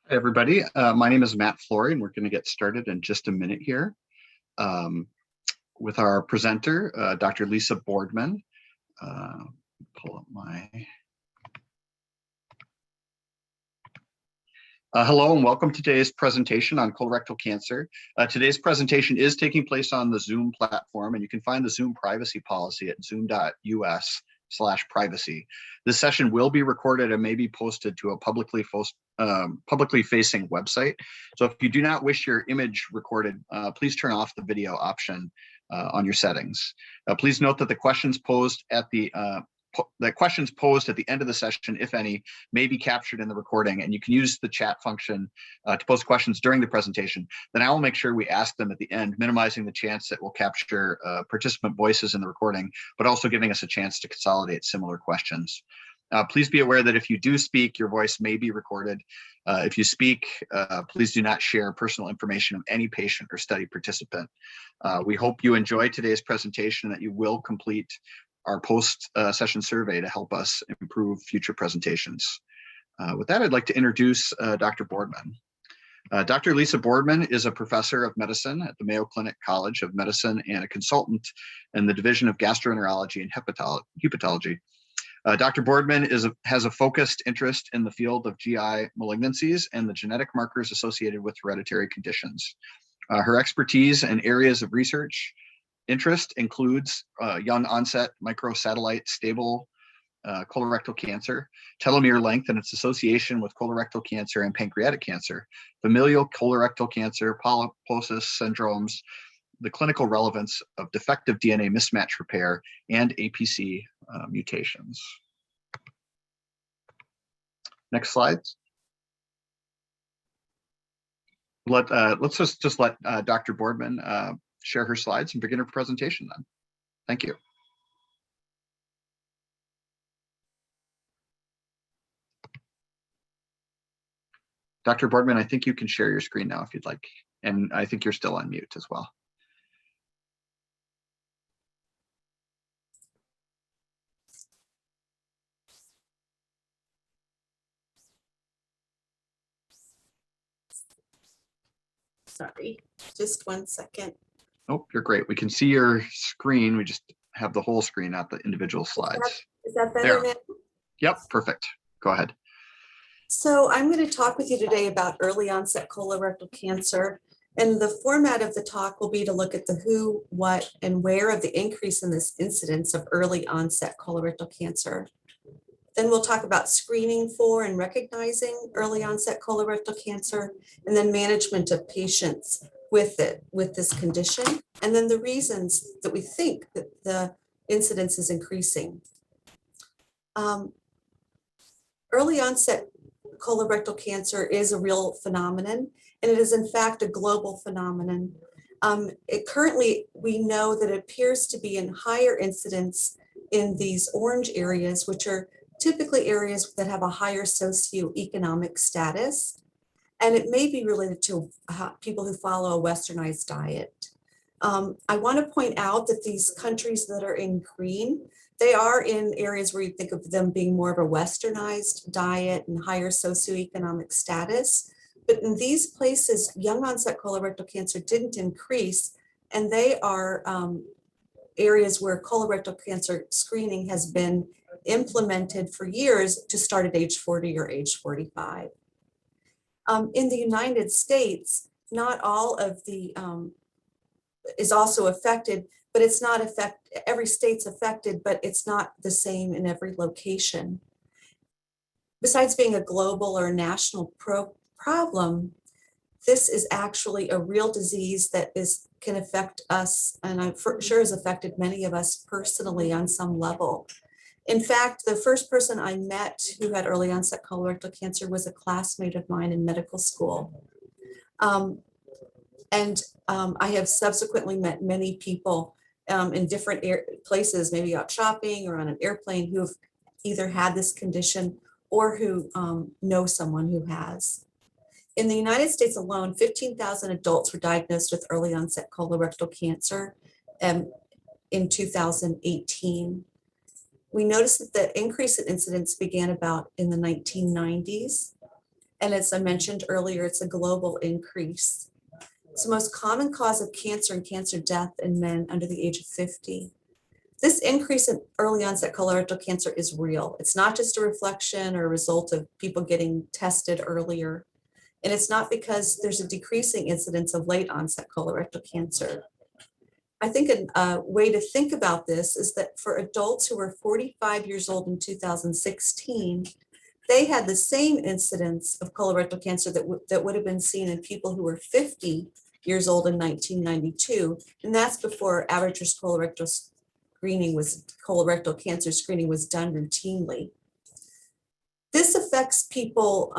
Hey everybody, my name is Matt Flory, and we're going to get started in just a minute here um, with our presenter, Dr. Lisa Boardman. Pull up my... hello and welcome to today's presentation on colorectal cancer. Today's presentation is taking place on the Zoom platform, and you can find the Zoom privacy policy at zoom.us/privacy. This session will be recorded and may be posted to a publicly facing website. So if you do not wish your image recorded, please turn off the video option on your settings. Please note that the questions posed at the end of the session, if any, may be captured in the recording, and you can use the chat function to post questions during the presentation. Then I will make sure we ask them at the end, minimizing the chance that we'll capture participant voices in the recording, but also giving us a chance to consolidate similar questions. Please be aware that if you do speak, your voice may be recorded. If you speak, please do not share personal information of any patient or study participant. We hope you enjoy today's presentation, that you will complete our post-session survey to help us improve future presentations. With that, I'd like to introduce Dr. Boardman. Dr. Lisa Boardman is a professor of medicine at the Mayo College of Medicine and a consultant in the Division of Gastroenterology and Hepatology. Dr. Boardman has a focused interest in the field of GI malignancies and the genetic markers associated with hereditary conditions. Her expertise and areas of research interest includes young onset microsatellite stable colorectal cancer, telomere length and its association with colorectal cancer and pancreatic cancer, familial colorectal cancer, polyposis syndromes, the clinical relevance of defective DNA mismatch repair, and APC mutations. Next slides. Let's just let Dr. Boardman share her slides and begin her presentation then. Thank you. Dr. Boardman, I think you can share your screen now if you'd like. And I think you're still on mute as well. Sorry, just 1 second. Oh, you're great. We can see your screen. We just have the whole screen, not the individual slides. Is that better now? Yep, perfect. Go ahead. So I'm going to talk with you today about early onset colorectal cancer. And the format of the talk will be to look at the who, what, and where of the increase in this incidence of early onset colorectal cancer. Then we'll talk about screening for and recognizing early onset colorectal cancer, and then management of patients with this condition, and then the reasons that we think that the incidence is increasing. Early onset colorectal cancer is a real phenomenon, and it is in fact a global phenomenon. Currently, we know that it appears to be in higher incidence in these orange areas, which are typically areas that have a higher socioeconomic status. And it may be related to people who follow a westernized diet. I want to point out that these countries that are in green, they are in areas where you think of them being more of a westernized diet and higher socioeconomic status. But in these places, young onset colorectal cancer didn't increase, and they are areas where colorectal cancer screening has been implemented for years to start at age 40 or age 45. In the United States, not all of the is also affected, but it's not every state's affected, but it's not the same in every location. Besides being a global or national problem, this is actually a real disease that can affect us, and I'm sure has affected many of us personally on some level. In fact, the first person I met who had early onset colorectal cancer was a classmate of mine in medical school. I have subsequently met many people in different places, maybe out shopping or on an airplane, who have either had this condition or who know someone who has. In the United States alone, 15,000 adults were diagnosed with early onset colorectal cancer in 2018. We noticed that the increase in incidence began about in the 1990s. And as I mentioned earlier, it's a global increase. It's the most common cause of cancer and cancer death in men under the age of 50. This increase in early onset colorectal cancer is real. It's not just a reflection or a result of people getting tested earlier. And it's not because there's a decreasing incidence of late onset colorectal cancer. I think a way to think about this is that for adults who were 45 years old in 2016, they had the same incidence of colorectal cancer that would have been seen in people who were 50 years old in 1992. And that's before average risk colorectal cancer screening was done routinely. This affects people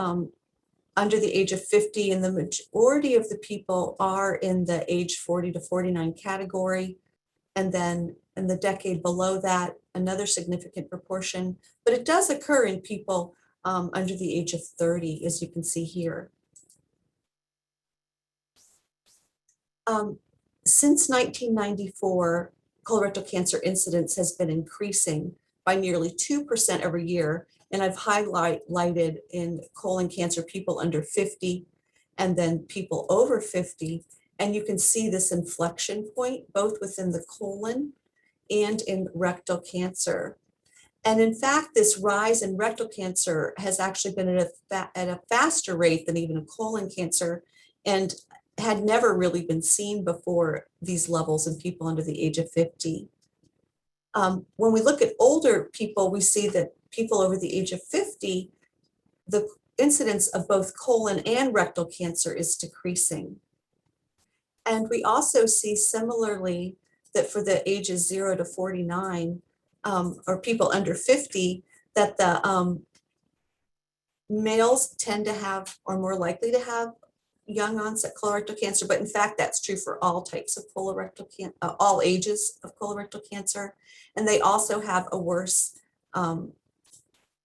under the age of 50, and the majority of the people are in the age 40 to 49 category. And then in the decade below that, another significant proportion, but it does occur in people under the age of 30, as you can see here. Since 1994, colorectal cancer incidence has been increasing by nearly 2% every year. And I've highlighted in colon cancer people under 50 and then people over 50. And you can see this inflection point both within the colon and in rectal cancer. And in fact, this rise in rectal cancer has actually been at a faster rate than even a colon cancer, and had never really been seen before these levels in people under the age of 50. When we look at older people, we see that people over the age of 50, the incidence of both colon and rectal cancer is decreasing. And we also see similarly that for the ages 0 to 49, or people under 50, that the males tend to have, or more likely to have, young onset colorectal cancer, but in fact, that's true for all types of colorectal cancer, all ages of colorectal cancer. And they also have a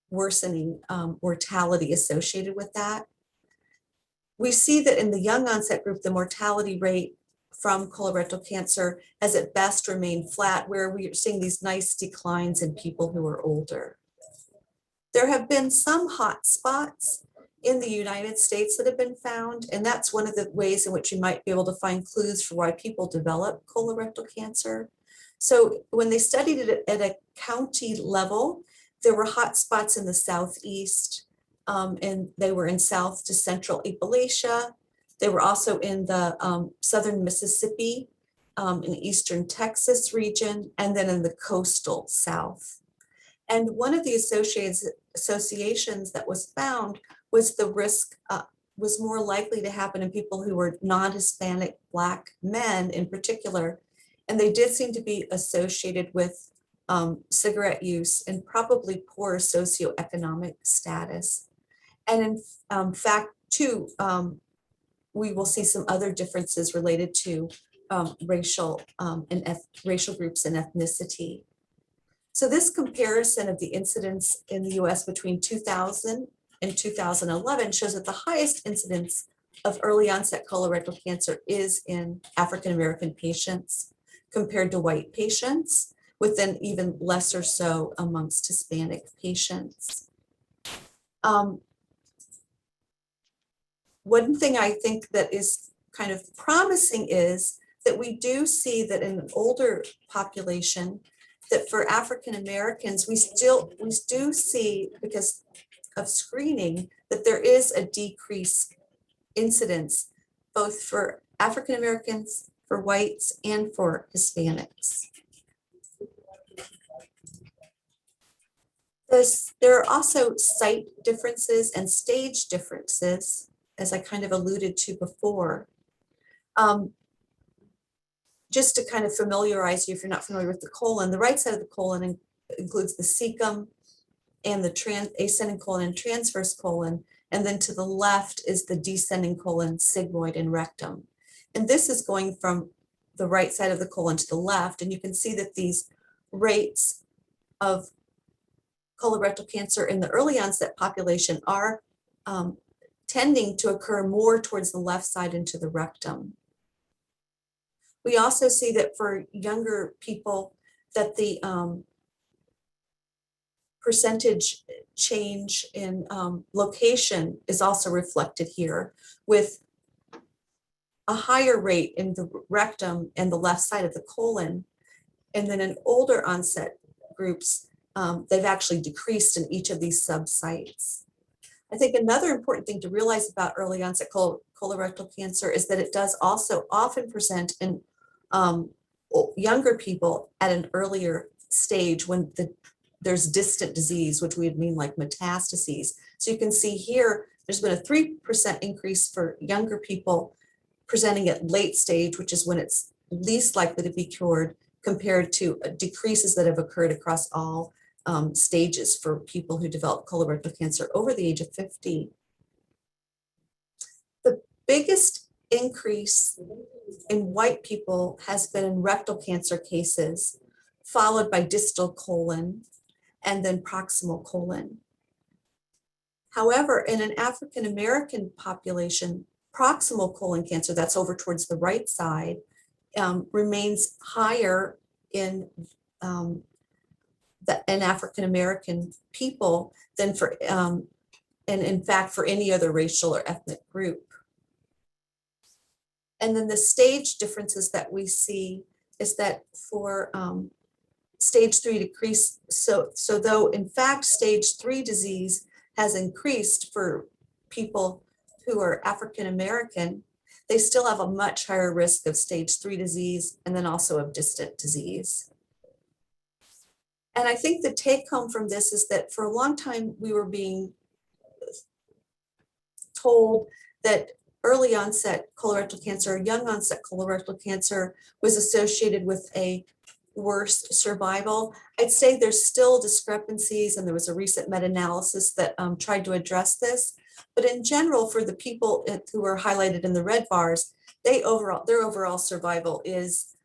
worsening mortality associated with that. We see that in the young onset group, the mortality rate from colorectal cancer has at best remained flat, where we are seeing these nice declines in people who are older. There have been some hot spots in the United States that have been found, and that's one of the ways in which you might be able to find clues for why people develop colorectal cancer. So when they studied it at a county level, there were hot spots in the Southeast, and they were in South to Central Appalachia. They were also in the Southern Mississippi, in Eastern Texas region, and then in the coastal South. And one of the associations that was found was the risk was more likely to happen in people who were non-Hispanic Black men in particular. And they did seem to be associated with cigarette use and probably poor socioeconomic status. And in fact, too, we will see some other differences related to racial groups and ethnicity. So this comparison of the incidence in the US between 2000 and 2011 shows that the highest incidence of early onset colorectal cancer is in African-American patients compared to white patients, with an even lesser so amongst Hispanic patients. One thing I think that is kind of promising is that we do see that in an older population, that for African Americans, we do see, because of screening, that there is a decreased incidence, both for African Americans, for whites, and for Hispanics. There are also site differences and stage differences, as I kind of alluded to before. Just to kind of familiarize you, if you're not familiar with the colon, the right side of the colon includes the cecum and the ascending colon and transverse colon, and then to the left is the descending colon, sigmoid, and rectum. And this is going from the right side of the colon to the left, and you can see that these rates of colorectal cancer in the early onset population are tending to occur more towards the left side into the rectum. We also see that for younger people that the percentage change in location is also reflected here, with a higher rate in the rectum and the left side of the colon. And then in older onset groups, they've actually decreased in each of these subsites. I think another important thing to realize about early onset colorectal cancer is that it does also often present in younger people at an earlier stage when there's distant disease, which would mean like metastases. So you can see here, there's been a 3% increase for younger people presenting at late stage, which is when it's least likely to be cured, compared to decreases that have occurred across all stages for people who develop colorectal cancer over the age of 50. The biggest increase in white people has been in rectal cancer cases, followed by distal colon and then proximal colon. However, in an African American population, proximal colon cancer, that's over towards the right side, remains higher in African American people than for, and in fact, for any other racial or ethnic group. And then the stage differences that we see is that for stage 3 decrease, so though in fact stage 3 disease has increased for people who are African American, they still have a much higher risk of stage 3 disease and then also of distant disease. And I think the take home from this is that for a long time we were being told that early onset colorectal cancer, young onset colorectal cancer was associated with a worse survival. I'd say there's still discrepancies, and there was a recent meta-analysis that tried to address this. But in general, for the people who are highlighted in the red bars, their overall survival is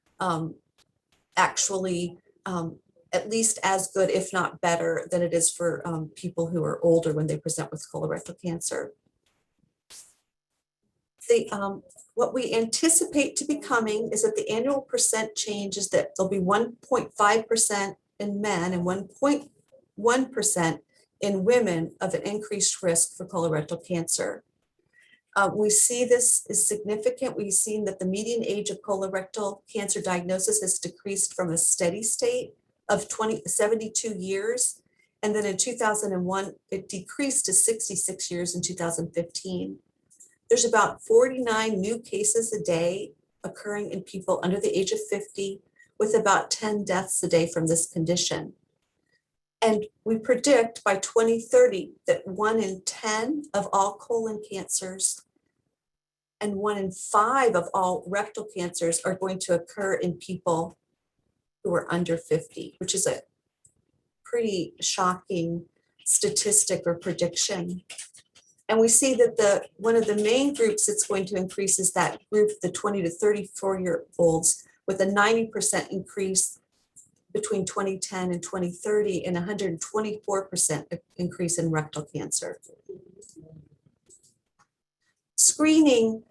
actually at least as good, if not better, than it is for people who are older when they present with colorectal cancer. What we anticipate to be coming is that the annual percent change is that there'll be 1.5% in men and 1.1% in women of an increased risk for colorectal cancer. We see this is significant. We've seen that the median age of colorectal cancer diagnosis has decreased from a steady state of 72 years. And then in 2001, it decreased to 66 years in 2015. There's about 49 new cases a day occurring in people under the age of 50, with about 10 deaths a day from this condition. And we predict by 2030 that 1 in 10 of all colon cancers and 1 in 5 of all rectal cancers are going to occur in people who are under 50, which is a pretty shocking statistic or prediction. And we see that one of the main groups that's going to increase is that group, the 20 to 34-year-olds, with a 90% increase between 2010 and 2030 and 124% increase in rectal cancer. Screening,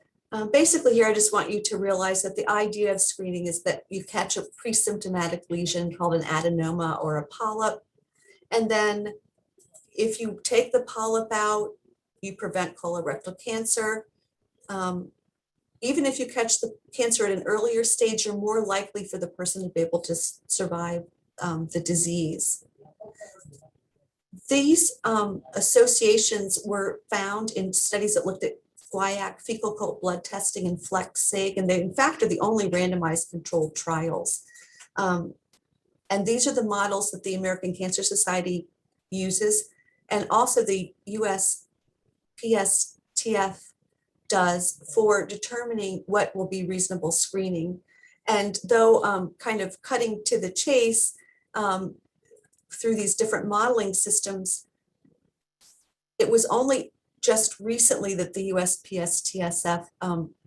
basically here I just want you to realize that the idea of screening is that you catch a pre-symptomatic lesion called an adenoma or a polyp, and then if you take the polyp out, you prevent colorectal cancer. Even if you catch the cancer at an earlier stage, you're more likely for the person to be able to survive the disease. These associations were found in studies that looked at guaiac, fecal occult blood testing, and FLEX-SIG, and they in fact are the only randomized controlled trials. And these are the models that the American Cancer Society uses, and also the USPSTF does for determining what will be reasonable screening. And though kind of cutting to the chase through these different modeling systems, it was only just recently that the USPSTF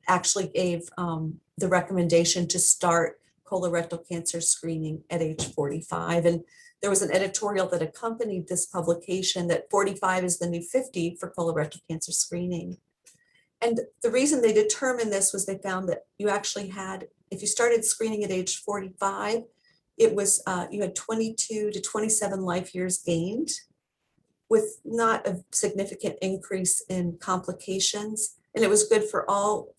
actually gave the recommendation to start colorectal cancer screening at age 45. And there was an editorial that accompanied this publication that 45 is the new 50 for colorectal cancer screening. And the reason they determined this was they found that you actually had, if you started screening at age 45, it was, you had 22 to 27 life years gained with not a significant increase in complications. And it was good for all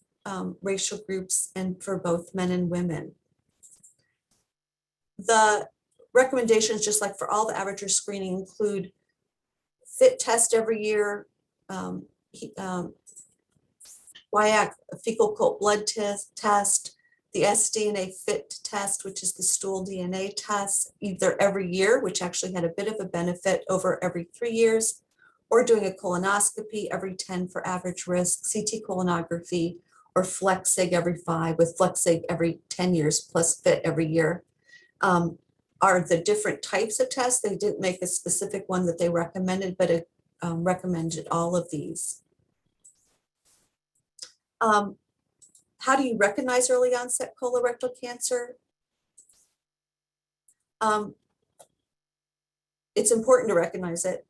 racial groups and for both men and women. The recommendations, just like for all the average screening, include FIT test every year, WIAC fecal occult blood test, the sDNA FIT test, which is the stool DNA test, either every year, which actually had a bit of a benefit over every 3 years, or doing a colonoscopy every 10 for average risk, CT colonography, or FlexSig every 5, with FlexSig every 10 years plus FIT every year. Are the different types of tests. They didn't make a specific one that they recommended, but it recommended all of these. How do you recognize early onset colorectal cancer? It's important to recognize it.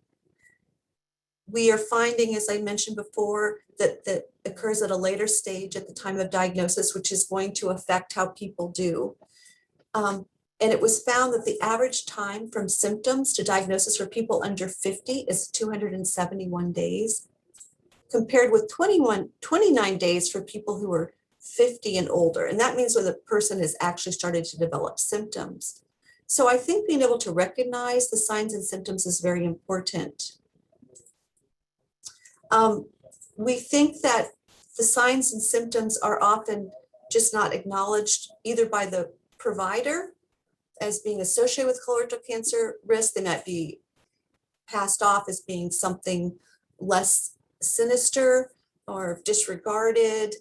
We are finding, as I mentioned before, that occurs at a later stage at the time of diagnosis, which is going to affect how people do. And it was found that the average time from symptoms to diagnosis for people under 50 is 271 days, compared with 29 days for people who are 50 and older. And that means when the person has actually started to develop symptoms. So I think being able to recognize the signs and symptoms is very important. We think that the signs and symptoms are often just not acknowledged either by the provider as being associated with colorectal cancer risk. They might be passed off as being something less sinister or disregarded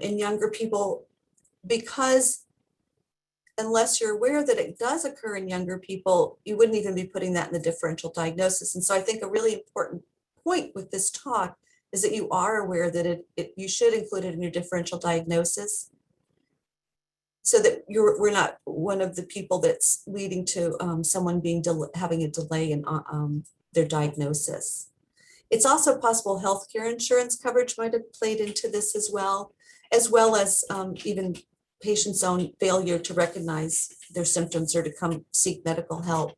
in younger people, because unless you're aware that it does occur in younger people, you wouldn't even be putting that in the differential diagnosis. And so I think a really important point with this talk is that you are aware that you should include it in your differential diagnosis, so that we're not one of the people that's leading to someone having a delay in their diagnosis. It's also possible healthcare insurance coverage might have played into this as well as even patients' own failure to recognize their symptoms or to come seek medical help.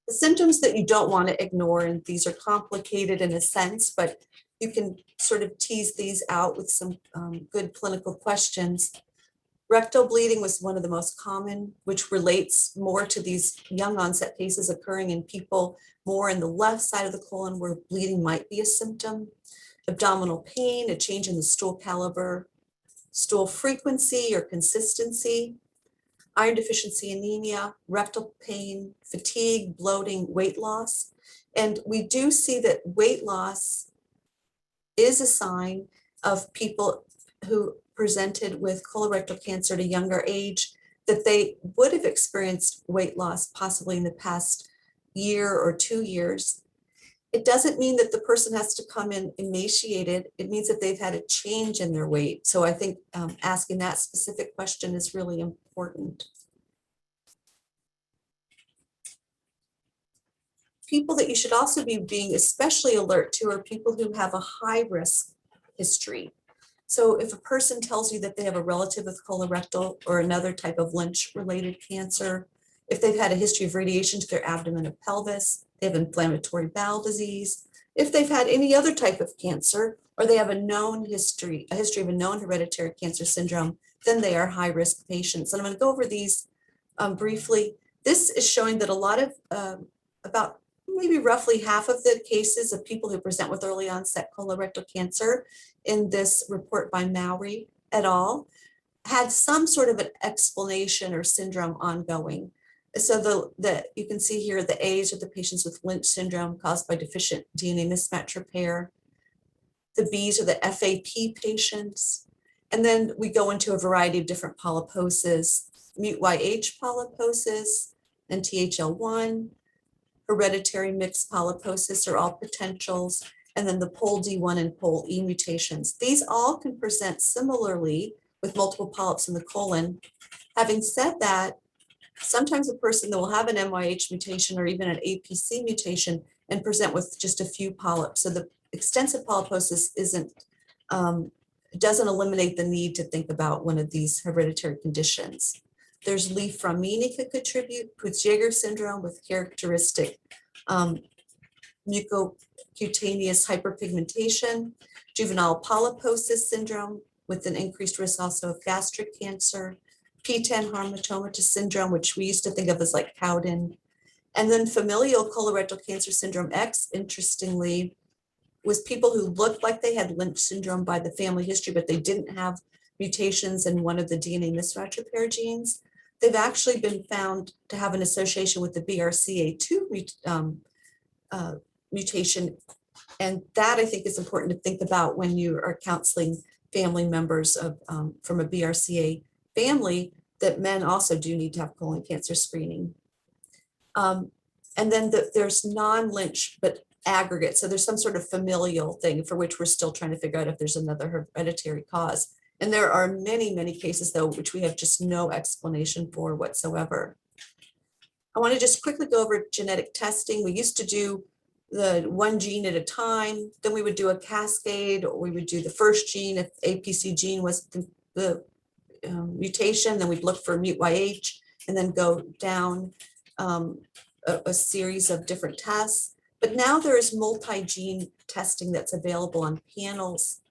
The symptoms that you don't want to ignore, and these are complicated in a sense, but you can sort of tease these out with some good clinical questions. Rectal bleeding was one of the most common, which relates more to these young onset cases occurring in people more in the left side of the colon where bleeding might be a symptom. Abdominal pain, a change in the stool caliber, stool frequency or consistency, iron deficiency anemia, rectal pain, fatigue, bloating, weight loss. And we do see that weight loss is a sign of people who presented with colorectal cancer at a younger age, that they would have experienced weight loss possibly in the past year or 2 years. It doesn't mean that the person has to come in emaciated. It means that they've had a change in their weight. So I think asking that specific question is really important. People that you should also be being especially alert to are people who have a high risk history. So if a person tells you that they have a relative with colorectal or another type of Lynch-related cancer, if they've had a history of radiation to their abdomen or pelvis, they have inflammatory bowel disease, if they've had any other type of cancer, or they have a history of a known hereditary cancer syndrome, then they are high-risk patients. And I'm going to go over these briefly. This is showing that a lot of, about maybe roughly half of the cases of people who present with early onset colorectal cancer in this report by Mowry et al. Had some sort of an explanation or syndrome ongoing. So you can see here the A's are the patients with Lynch syndrome caused by deficient DNA mismatch repair. The B's are the FAP patients. And then we go into a variety of different polyposis, MUT-YH polyposis, and THL1, hereditary mixed polyposis are all potentials, and then the POL-D1 and POL-E mutations. These all can present similarly with multiple polyps in the colon. Having said that, sometimes a person that will have an MYH mutation or even an APC mutation and present with just a few polyps. So the extensive polyposis doesn't eliminate the need to think about one of these hereditary conditions. There's Lee-Frommeni could contribute, Peutz-Jeghers syndrome with characteristic mucocutaneous hyperpigmentation, juvenile polyposis syndrome with an increased risk also of gastric cancer, P10 hematomatous syndrome, which we used to think of as like Cowden, and then familial colorectal cancer syndrome X, interestingly, was people who looked like they had Lynch syndrome by the family history, but they didn't have mutations in one of the DNA mismatch repair genes. They've actually been found to have an association with the BRCA2 mutation. And that I think is important to think about when you are counseling family members of from a BRCA family, that men also do need to have colon cancer screening. And then there's non-Lynch, but aggregate. So there's some sort of familial thing for which we're still trying to figure out if there's another hereditary cause. And there are many, many cases though, which we have just no explanation for whatsoever. I want to just quickly go over genetic testing. We used to do the one gene at a time, then we would do a cascade, or we would do the first gene. If APC gene was the mutation, then we'd look for MUT-YH and then go down a series of different tests. But now there is multi-gene testing that's available on panels.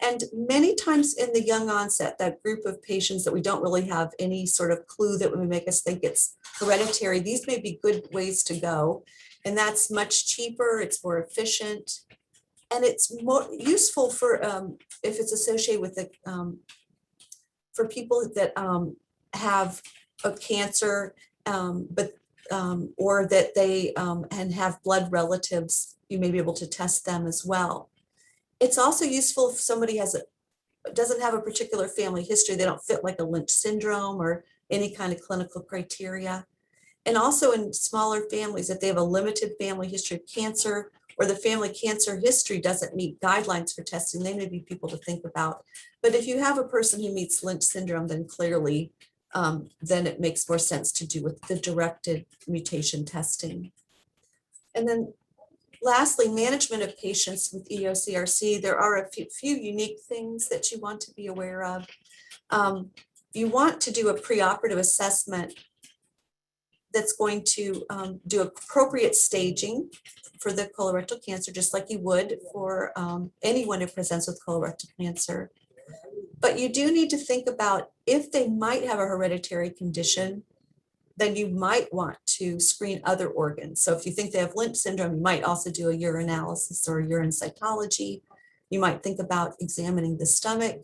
And many times in the young onset, that group of patients that we don't really have any sort of clue that would make us think it's hereditary, these may be good ways to go. And that's much cheaper, it's more efficient, and it's more useful for if it's associated with the for people that have a cancer, or that they and have blood relatives, you may be able to test them as well. It's also useful if somebody doesn't have a particular family history, they don't fit like a Lynch syndrome or any kind of clinical criteria. And also in smaller families, if they have a limited family history of cancer, or the family cancer history doesn't meet guidelines for testing, they may be people to think about. But if you have a person who meets Lynch syndrome, then clearly, then it makes more sense to do with the directed mutation testing. And then lastly, management of patients with EOCRC, there are a few unique things that you want to be aware of. You want to do a preoperative assessment that's going to do appropriate staging for the colorectal cancer, just like you would for anyone who presents with colorectal cancer. But you do need to think about if they might have a hereditary condition, then you might want to screen other organs. So if you think they have Lynch syndrome, you might also do a urinalysis or urine cytology. You might think about examining the stomach.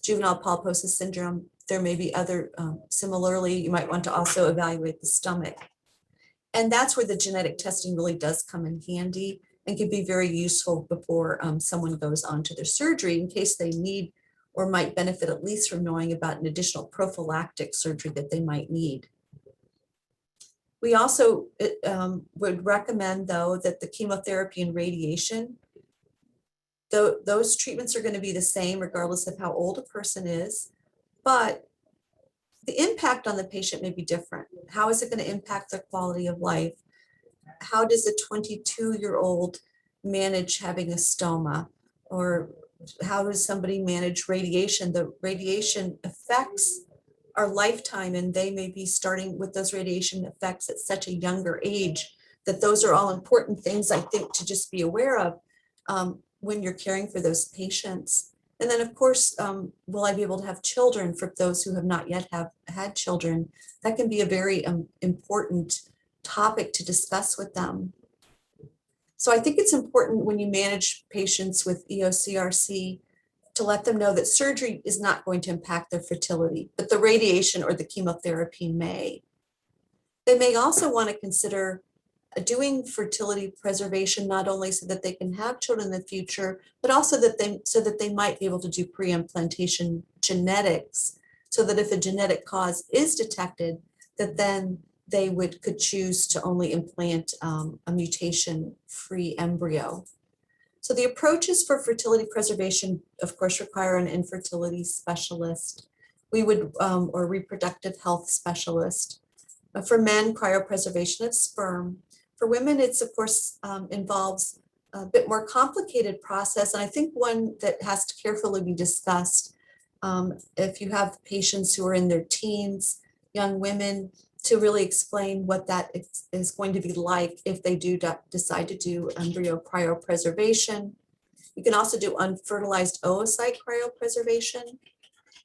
Juvenile polyposis syndrome, there may be other, similarly, you might want to also evaluate the stomach. And that's where the genetic testing really does come in handy and can be very useful before someone goes on to their surgery in case they need or might benefit at least from knowing about an additional prophylactic surgery that they might need. We also would recommend, though, that the chemotherapy and radiation, those treatments are going to be the same regardless of how old a person is, but the impact on the patient may be different. How is it going to impact their quality of life? How does a 22-year-old manage having a stoma? Or how does somebody manage radiation? The radiation affects our lifetime, and they may be starting with those radiation effects at such a younger age that those are all important things, I think, to just be aware of when you're caring for those patients. And then, of course, will I be able to have children for those who have not yet had children? That can be a very important topic to discuss with them. So I think it's important when you manage patients with EOCRC to let them know that surgery is not going to impact their fertility, but the radiation or the chemotherapy may. They may also want to consider doing fertility preservation, not only so that they can have children in the future, but also so that they might be able to do pre-implantation genetics, so that if a genetic cause is detected, that then they could choose to only implant a mutation-free embryo. So the approaches for fertility preservation, of course, require an infertility specialist. We would, or reproductive health specialist. For men, cryopreservation of sperm. For women, it's of course involves a bit more complicated process, and I think one that has to carefully be discussed. If you have patients who are in their teens, young women to really explain what that is going to be like if they do decide to do embryo cryopreservation. You can also do unfertilized oocyte cryopreservation.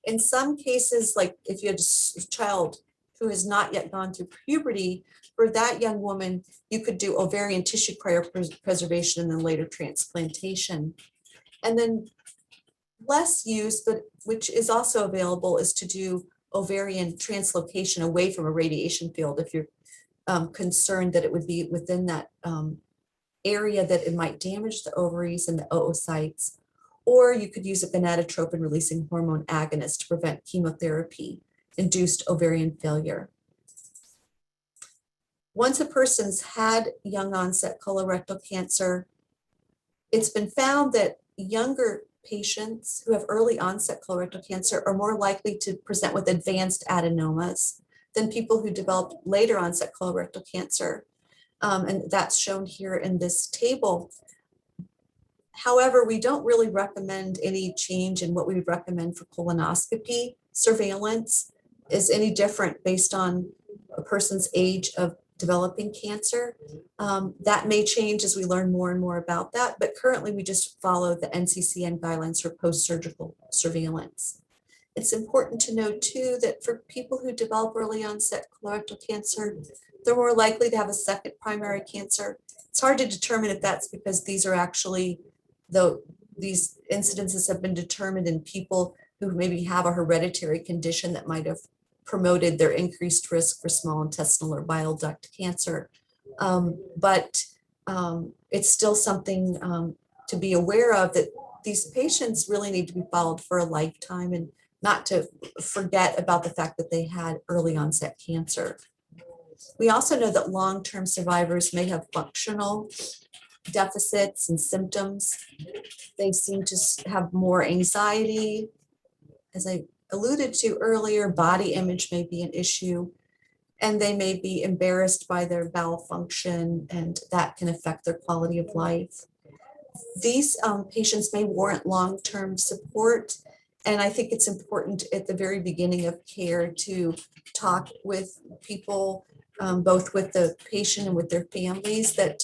In some cases, like if you had a child who has not yet gone through puberty, for that young woman, you could do ovarian tissue cryopreservation and then later transplantation. And then less used, but which is also available, is to do ovarian translocation away from a radiation field if you're concerned that it would be within that area that it might damage the ovaries and the oocytes. Or you could use a gonadotropin releasing hormone agonist to prevent chemotherapy induced ovarian failure. Once a person's had young onset colorectal cancer, it's been found that younger patients who have early onset colorectal cancer are more likely to present with advanced adenomas than people who developed later onset colorectal cancer. And that's shown here in this table. However, we don't really recommend any change in what we would recommend for colonoscopy surveillance is any different based on a person's age of developing cancer. That may change as we learn more and more about that, but currently we just follow the NCCN guidelines for post-surgical surveillance. It's important to know too that for people who develop early onset colorectal cancer, they're more likely to have a second primary cancer. It's hard to determine if that's because these are actually, these incidences have been determined in people who maybe have a hereditary condition that might have promoted their increased risk for small intestinal or bile duct cancer. But it's still something to be aware of, that these patients really need to be followed for a lifetime and not to forget about the fact that they had early onset cancer. We also know that long-term survivors may have functional deficits and symptoms. They seem to have more anxiety. As I alluded to earlier, body image may be an issue, and they may be embarrassed by their bowel function, and that can affect their quality of life. These patients may warrant long-term support, and I think it's important at the very beginning of care to talk with people, both with the patient and with their families, that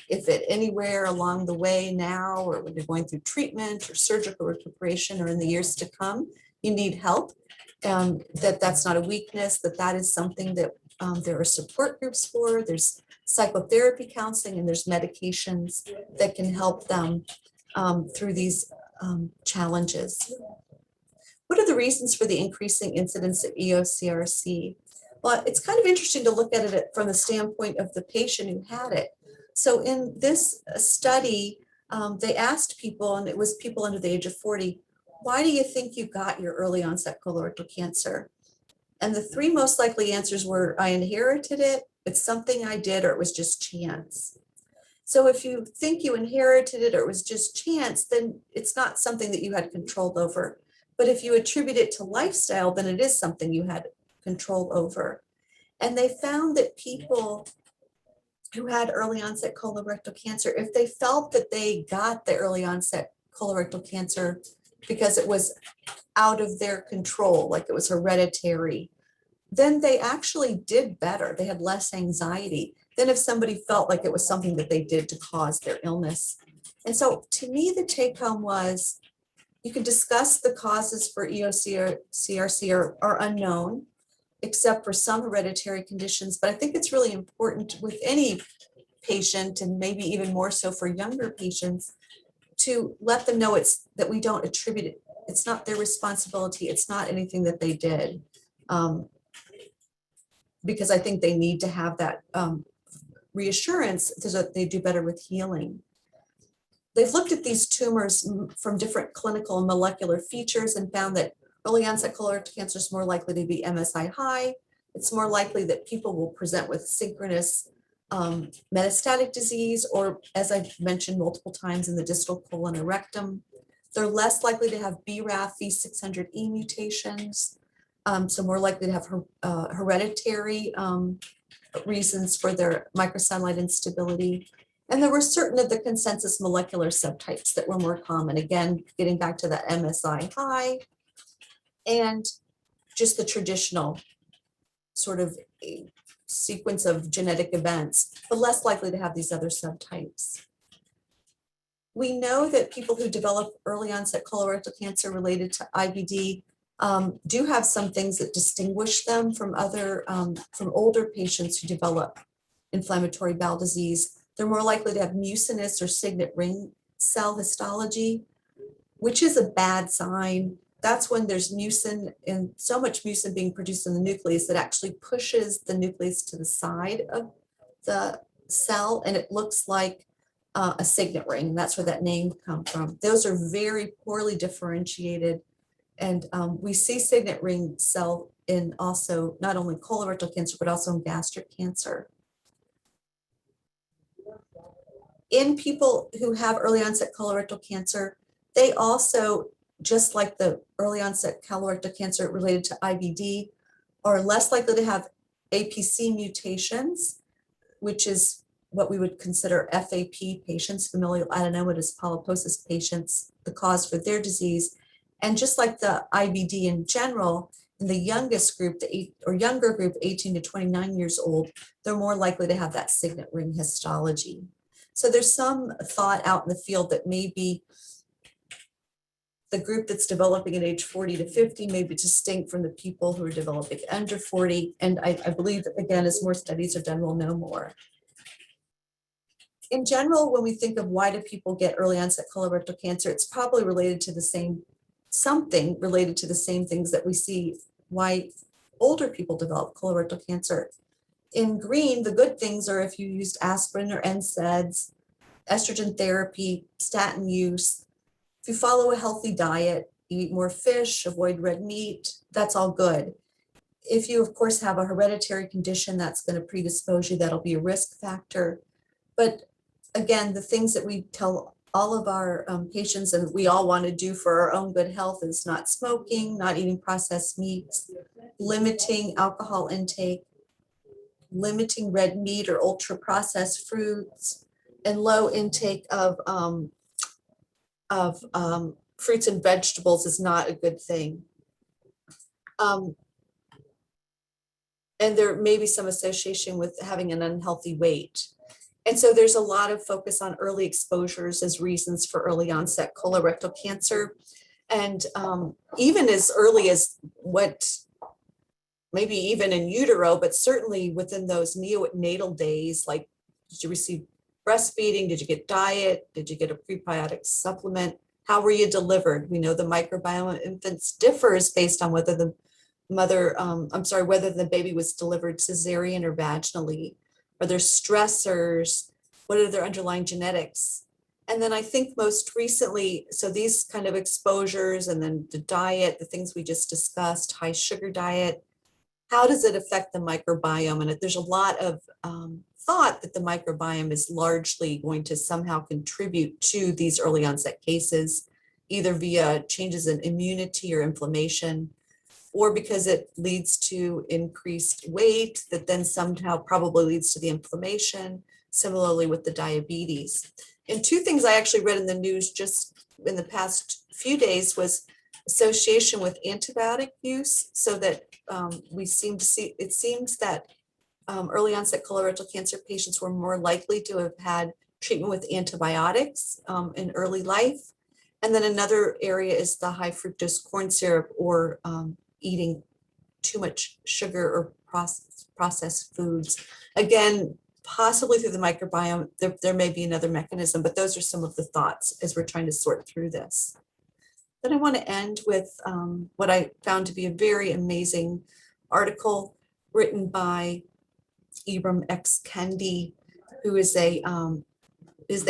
if at anywhere along the way now, or when you're going through treatment or surgical recuperation or in the years to come, you need help, that's not a weakness, that is something that there are support groups for, there's psychotherapy counseling, and there's medications that can help them through these challenges. What are the reasons for the increasing incidence of EOCRC? Well, it's kind of interesting to look at it from the standpoint of the patient who had it. So in this study, they asked people, and it was people under the age of 40, why do you think you got your early onset colorectal cancer? And the three most likely answers were, I inherited it, it's something I did, or it was just chance. So if you think you inherited it or it was just chance, then it's not something that you had control over. But if you attribute it to lifestyle, then it is something you had control over. And they found that people who had early onset colorectal cancer, if they felt that they got the early onset colorectal cancer because it was out of their control, like it was hereditary, then they actually did better. They had less anxiety than if somebody felt like it was something that they did to cause their illness. And so to me, the take home was, you can discuss the causes for EOCRC are unknown, except for some hereditary conditions. But I think it's really important with any patient, and maybe even more so for younger patients, to let them know that we don't attribute it. It's not their responsibility. It's not anything that they did. Because I think they need to have that reassurance so that they do better with healing. They've looked at these tumors from different clinical and molecular features and found that early onset colorectal cancer is more likely to be MSI high. It's more likely that people will present with synchronous metastatic disease, or, as I've mentioned multiple times, in the distal colon or rectum. They're less likely to have BRAF V600E mutations, so more likely to have hereditary reasons for their microsatellite instability. And there were certain of the consensus molecular subtypes that were more common. Again, getting back to that MSI high and just the traditional sort of a sequence of genetic events, but less likely to have these other subtypes. We know that people who develop early onset colorectal cancer related to IBD do have some things that distinguish them from from older patients who develop inflammatory bowel disease. They're more likely to have mucinous or signet ring cell histology, which is a bad sign. That's when there's mucin and so much mucin being produced in the nucleus that actually pushes the nucleus to the side of the cell, and it looks like a signet ring. That's where that name comes from. Those are very poorly differentiated, and we see signet ring cell in also not only colorectal cancer but also in gastric cancer. In people who have early onset colorectal cancer, they also, just like the early onset colorectal cancer related to IBD, are less likely to have APC mutations, which is what we would consider FAP patients, familial adenomatous polyposis patients, the cause for their disease. And just like the IBD in general, in the youngest group, younger group, 18 to 29 years old, they're more likely to have that signet ring histology. So there's some thought out in the field that maybe the group that's developing at age 40 to 50 may be distinct from the people who are developing under 40. And I believe that, again, as more studies are done, we'll know more. In general, when we think of why do people get early onset colorectal cancer, it's probably related to the same, something related to the same things that we see why older people develop colorectal cancer. In green, the good things are if you used aspirin or NSAIDs, estrogen therapy, statin use. If you follow a healthy diet, you eat more fish, avoid red meat, that's all good. If you, of course, have a hereditary condition that's going to predispose you, that'll be a risk factor. But again, the things that we tell all of our patients and we all want to do for our own good health is not smoking, not eating processed meats, limiting alcohol intake, limiting red meat or ultra processed fruits, and low intake of fruits and vegetables is not a good thing. And there may be some association with having an unhealthy weight. And so there's a lot of focus on early exposures as reasons for early onset colorectal cancer. And even as early as maybe even in utero, but certainly within those neonatal days, like did you receive breastfeeding? Did you get diet? Did you get a prebiotic supplement? How were you delivered? We know the microbiome of infants differs based on whether the whether the baby was delivered cesarean or vaginally. Are there stressors? What are their underlying genetics? And then I think most recently, so these kind of exposures and then the diet, the things we just discussed, high sugar diet, how does it affect the microbiome? And there's a lot of thought that the microbiome is largely going to somehow contribute to these early onset cases, either via changes in immunity or inflammation, or because it leads to increased weight that then somehow probably leads to the inflammation, similarly with the diabetes. And two things I actually read in the news just in the past few days was association with antibiotic use, so that we seem to see, it seems that early onset colorectal cancer patients were more likely to have had treatment with antibiotics in early life. And then another area is the high fructose corn syrup or eating too much sugar or processed foods. Again, possibly through the microbiome, there may be another mechanism, but those are some of the thoughts as we're trying to sort through this. Then I want to end with what I found to be a very amazing article written by Ibram X. Kendi, who is the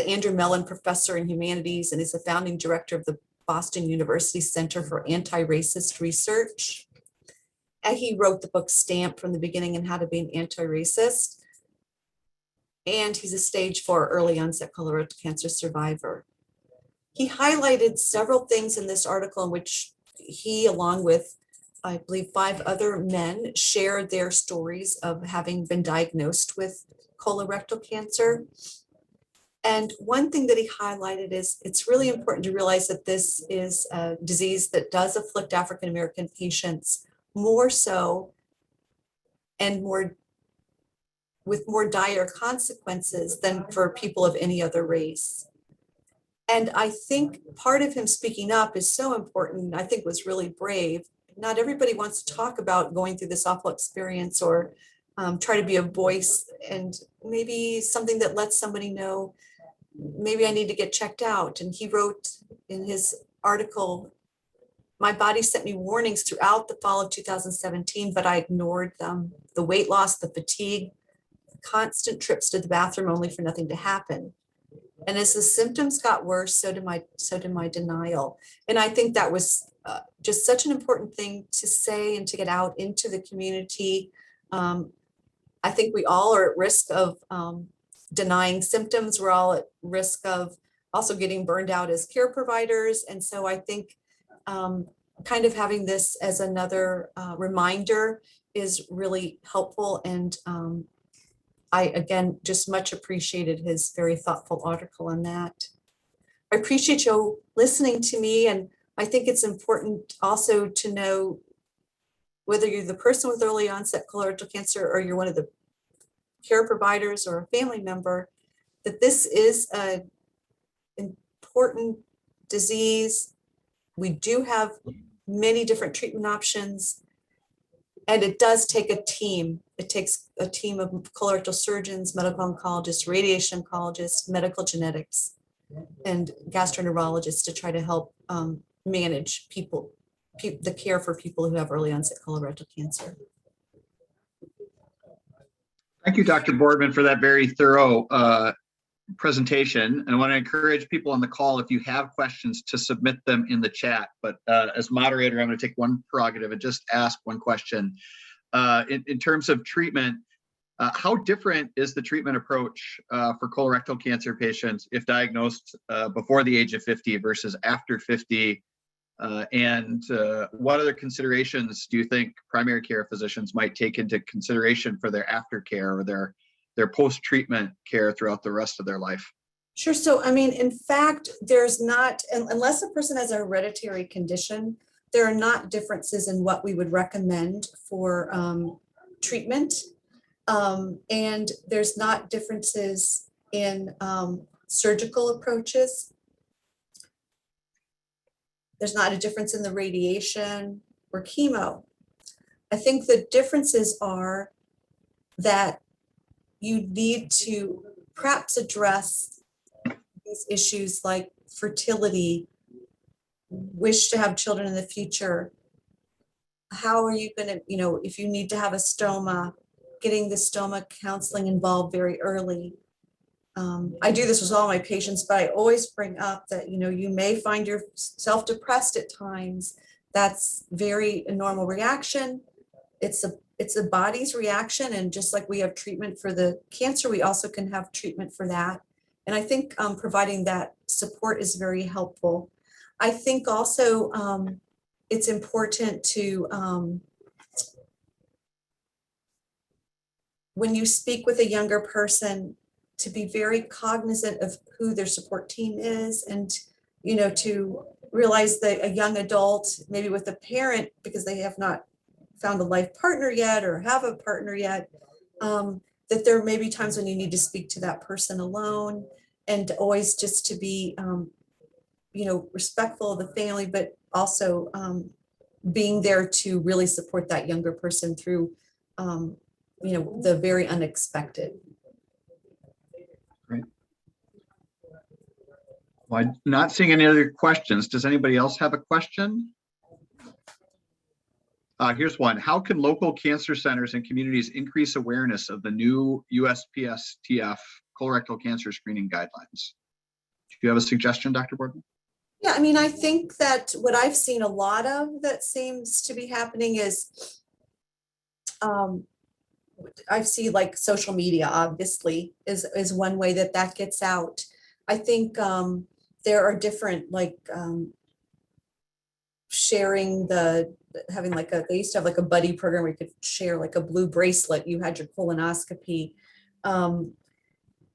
Andrew Mellon Professor in Humanities and is the founding director of the Boston University Center for Anti-Racist Research. And he wrote the book Stamp from the Beginning and How to Be an Anti-Racist. And he's a stage 4 early onset colorectal cancer survivor. He highlighted several things in this article in which he, along with, I believe, 5 other men, shared their stories of having been diagnosed with colorectal cancer. And one thing that he highlighted is it's really important to realize that this is a disease that does afflict African-American patients more so and with more dire consequences than for people of any other race. And I think part of him speaking up is so important. I think was really brave. Not everybody wants to talk about going through this awful experience or try to be a voice, and maybe something that lets somebody know, maybe I need to get checked out. And he wrote in his article, my body sent me warnings throughout the fall of 2017, but I ignored them. The weight loss, the fatigue, constant trips to the bathroom only for nothing to happen. And as the symptoms got worse, so did my denial. And I think that was just such an important thing to say and to get out into the community. I think we all are at risk of denying symptoms. We're all at risk of also getting burned out as care providers. And so I think kind of having this as another reminder is really helpful. And I, again, just much appreciated his very thoughtful article on that. I appreciate you listening to me. And I think it's important also to know whether you're the person with early onset colorectal cancer or you're one of the care providers or a family member, that this is an important disease. We do have many different treatment options, and it does take a team. It takes a team of colorectal surgeons, medical oncologists, radiation oncologists, medical genetics, and gastroenterologists to try to help manage the care for people who have early onset colorectal cancer. Thank you, Dr. Boardman, for that very thorough presentation. And I want to encourage people on the call, if you have questions, to submit them in the chat. But as moderator, I'm going to take one prerogative and just ask one question. In terms of treatment, how different is the treatment approach for colorectal cancer patients if diagnosed before the age of 50 versus after 50? And what other considerations do you think primary care physicians might take into consideration for their aftercare or their post-treatment care throughout the rest of their life? Sure. So, I mean, in fact, there's not, unless a person has a hereditary condition, there are not differences in what we would recommend for treatment. And there's not differences in surgical approaches. There's not a difference in the radiation or chemo. I think the differences are that you need to perhaps address these issues like fertility, wish to have children in the future. How are you going to, if you need to have a stoma, getting the stoma counseling involved very early. I do this with all my patients, but I always bring up that, you may find yourself depressed at times. That's a normal reaction. It's the body's reaction. And just like we have treatment for the cancer, we also can have treatment for that. And I think providing that support is very helpful. I think also it's important to, when you speak with a younger person, to be very cognizant of who their support team is, and to realize that a young adult, maybe with a parent, because they have not found a life partner yet or have a partner yet, that there may be times when you need to speak to that person alone, and always just to be respectful of the family, but also being there to really support that younger person through the very unexpected. Great. Well, I'm not seeing any other questions. Does anybody else have a question? Here's one. How can local cancer centers and communities increase awareness of the new USPSTF colorectal cancer screening guidelines? Do you have a suggestion, Dr. Boardman? Yeah, I mean, I think that what I've seen a lot of that seems to be happening is I see like social media, obviously, is one way that gets out. I think there are different sharing having they used to have like a buddy program where you could share like a blue bracelet, you had your colonoscopy. And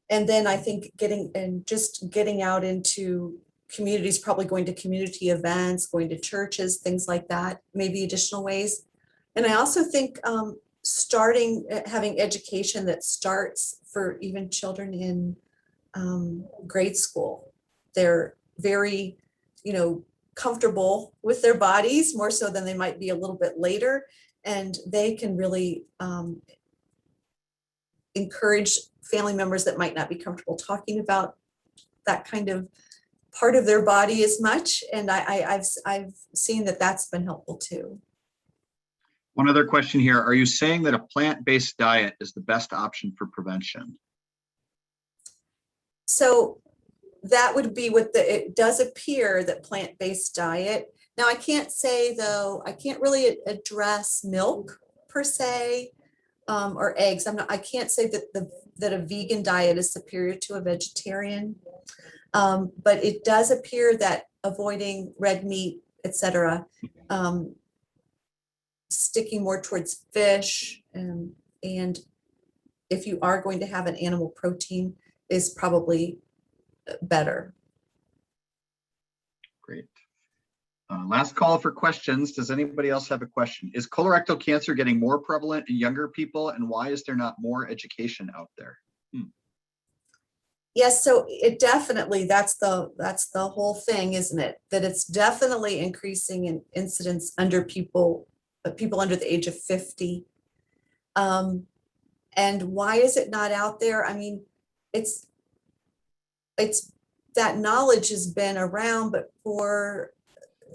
then I think getting out into communities, probably going to community events, going to churches, things like that, maybe additional ways. And I also think having education that starts for even children in grade school. They're very, comfortable with their bodies more so than they might be a little bit later. And they can really encourage family members that might not be comfortable talking about that kind of part of their body as much. And I've seen that that's been helpful too. One other question here. Are you saying that a plant-based diet is the best option for prevention? So that would be it does appear that plant-based diet. Now I can't say though, I can't really address milk per se, or eggs. I can't say that a vegan diet is superior to a vegetarian. But it does appear that avoiding red meat, etc., sticking more towards fish, and if you are going to have an animal protein is probably better. Great. Last call for questions. Does anybody else have a question? Is colorectal cancer getting more prevalent in younger people, and why is there not more education out there? Yes, so it definitely, that's the whole thing, isn't it? That it's definitely increasing in incidence under people under the age of 50. And why is it not out there? I mean, it's that knowledge has been around, but for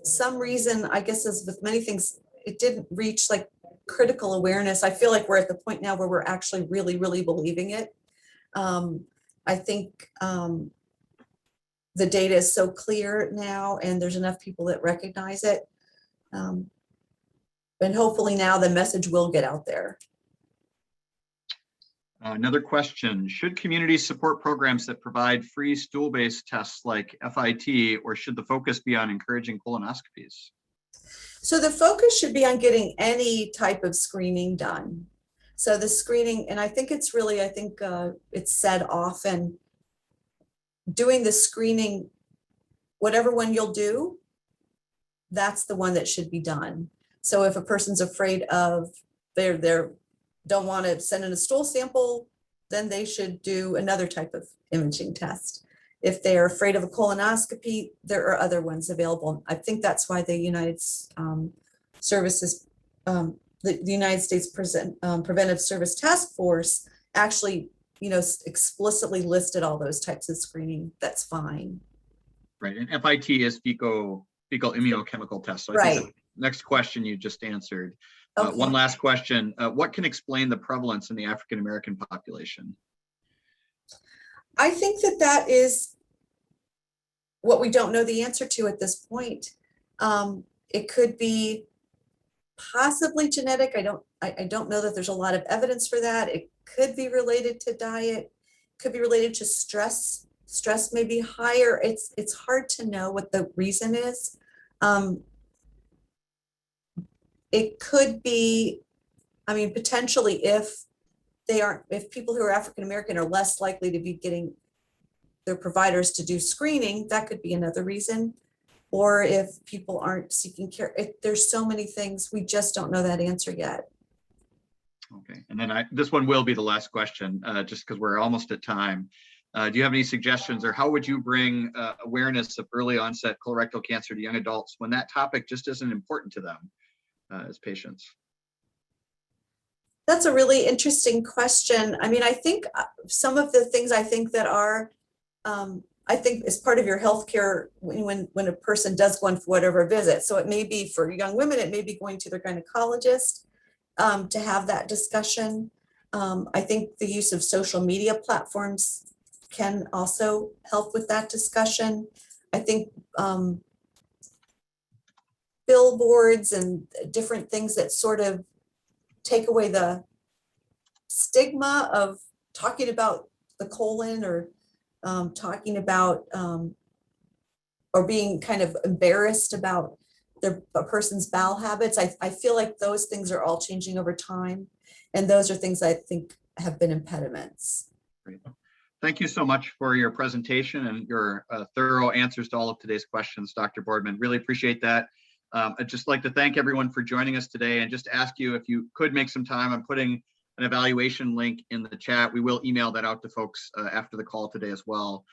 some reason, I guess as with many things, it didn't reach like critical awareness. I feel like we're at the point now where we're actually really, really believing it. I think the data is so clear now, and there's enough people that recognize it. And hopefully now the message will get out there. Another question, should communities support programs that provide free stool-based tests like FIT, or should the focus be on encouraging colonoscopies? So the focus should be on getting any type of screening done. So the screening, and I think it's really, it's said often, doing the screening, whatever one you'll do, that's the one that should be done. So if a person's afraid of, they don't want to send in a stool sample, then they should do another type of imaging test. If they're afraid of a colonoscopy, there are other ones available. I think that's why the United Services, the United States Preventive Service Task Force actually, explicitly listed all those types of screening. That's fine. Right, and FIT is fecal immunochemical test. So I think the next question you just answered. Okay. One last question. What can explain the prevalence in the African-American population? I think that is what we don't know the answer to at this point. It could be possibly genetic. I don't know that there's a lot of evidence for that. It could be related to diet, could be related to stress. Stress may be higher. It's hard to know what the reason is. It could be, potentially if people who are African American are less likely to be getting their providers to do screening, that could be another reason. Or if people aren't seeking care, there's so many things, we just don't know that answer yet. Okay, and then this one will be the last question, just because we're almost at time. Do you have any suggestions, or how would you bring awareness of early onset colorectal cancer to young adults when that topic just isn't important to them as patients? That's a really interesting question. I think some of the things that are, I think as part of your healthcare when a person does go on for whatever visit. So it may be for young women, it may be going to their gynecologist to have that discussion. I think the use of social media platforms can also help with that discussion. I think billboards and different things that sort of take away the stigma of talking about the colon, or talking about or being kind of embarrassed about a person's bowel habits. I feel like those things are all changing over time, and those are things I think have been impediments. Great. Thank you so much for your presentation and your thorough answers to all of today's questions, Dr. Boardman. Really appreciate that. I'd just like to thank everyone for joining us today and just ask you if you could make some time. I'm putting an evaluation link in the chat. We will email that out to folks after the call today as well.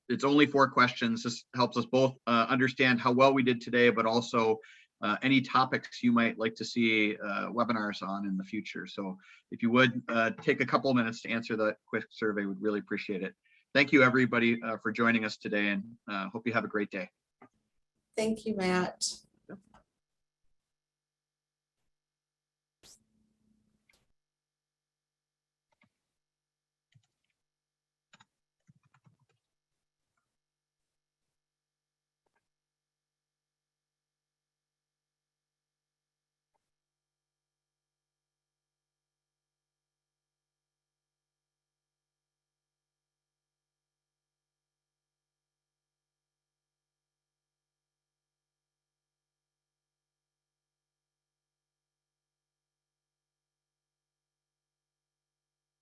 It's only 4 questions. This helps us both understand how well we did today, but also any topics you might like to see webinars on in the future. So if you would take a couple of minutes to answer the quick survey, we'd really appreciate it. Thank you, everybody, for joining us today, and hope you have a great day. Thank you, Matt.